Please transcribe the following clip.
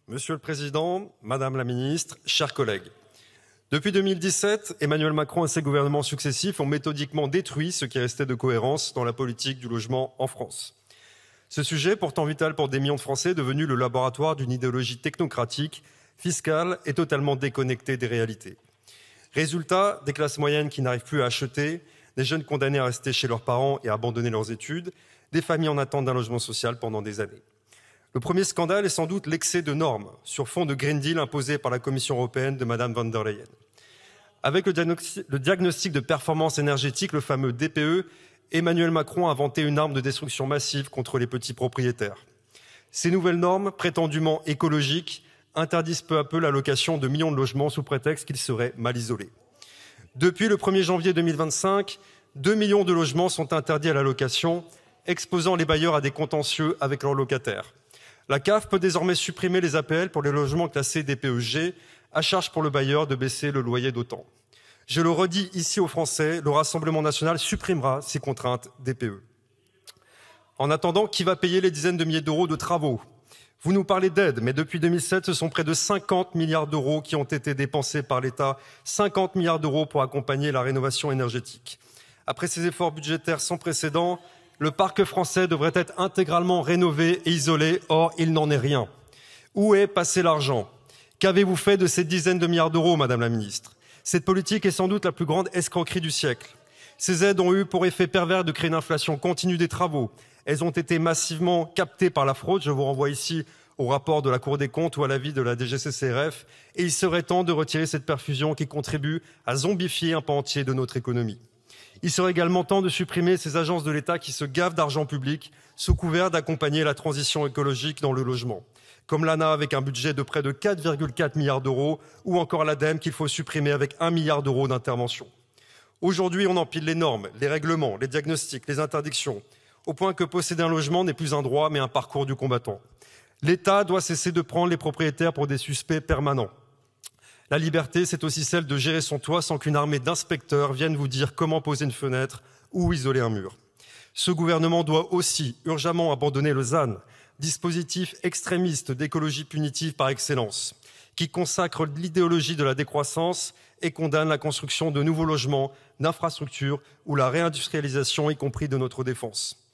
Monsieur le Président, Madame la Ministre, chers collègues. Depuis 2017, Emmanuel Macron et ses gouvernements successifs ont méthodiquement détruit ce qui restait de cohérence dans la politique du logement en France. Ce sujet, pourtant vital pour des millions de Français, est devenu le laboratoire d'une idéologie technocratique, fiscale et totalement déconnectée des réalités. Résultat, des classes moyennes qui n'arrivent plus à acheter, des jeunes condamnés à rester chez leurs parents et à abandonner leurs études, des familles en attente d'un logement social pendant des années. Le premier scandale est sans doute l'excès de normes sur fond de Green Deal imposé par la Commission européenne de Mme von der Leyen. Avec le diagnostic de performance énergétique, le fameux DPE, Emmanuel Macron a inventé une arme de destruction massive contre les petits propriétaires. Ces nouvelles normes, prétendument écologiques, interdisent peu à peu la location de millions de logements sous prétexte qu'ils seraient mal isolés. Depuis le 1er janvier 2025, 2 millions de logements sont interdits à la location, exposant les bailleurs à des contentieux avec leurs locataires. La CAF peut désormais supprimer les APL pour les logements classés DPE-G, à charge pour le bailleur de baisser le loyer d'autant. Je le redis ici aux Français, le Rassemblement national supprimera ces contraintes DPE. En attendant, qui va payer les dizaines de milliers d'euros de travaux ? Vous nous parlez d'aide, mais depuis 2007, ce sont près de 50 milliards d'euros qui ont été dépensés par l'État, 50 milliards d'euros pour accompagner la rénovation énergétique. Après ces efforts budgétaires sans précédent, le parc français devrait être intégralement rénové et isolé, or il n'en est rien. Où est passé l'argent ? Qu'avez-vous fait de ces dizaines de milliards d'euros, Madame la Ministre ? Cette politique est sans doute la plus grande escroquerie du siècle. Ces aides ont eu pour effet pervers de créer une inflation continue des travaux. Elles ont été massivement captées par la fraude. Je vous renvoie ici au rapport de la Cour des comptes ou à l'avis de la DGCCRF. Et il serait temps de retirer cette perfusion qui contribue à zombifier un pan entier de notre économie. Il serait également temps de supprimer ces agences de l'État qui se gavent d'argent public sous couvert d'accompagner la transition écologique dans le logement, comme l'ANA avec un budget de près de 4,4 milliards d'euros ou encore l'ADEME qu'il faut supprimer avec 1 milliard d'euros d'intervention. Aujourd'hui, on empile les normes, les règlements, les diagnostics, les interdictions, au point que posséder un logement n'est plus un droit mais un parcours du combattant. L'État doit cesser de prendre les propriétaires pour des suspects permanents. La liberté, c'est aussi celle de gérer son toit sans qu'une armée d'inspecteurs vienne vous dire comment poser une fenêtre ou isoler un mur. Ce gouvernement doit aussi urgemment abandonner le ZAN, dispositif extrémiste d'écologie punitive par excellence, qui consacre l'idéologie de la décroissance et condamne la construction de nouveaux logements, d'infrastructures ou la réindustrialisation, y compris de notre défense.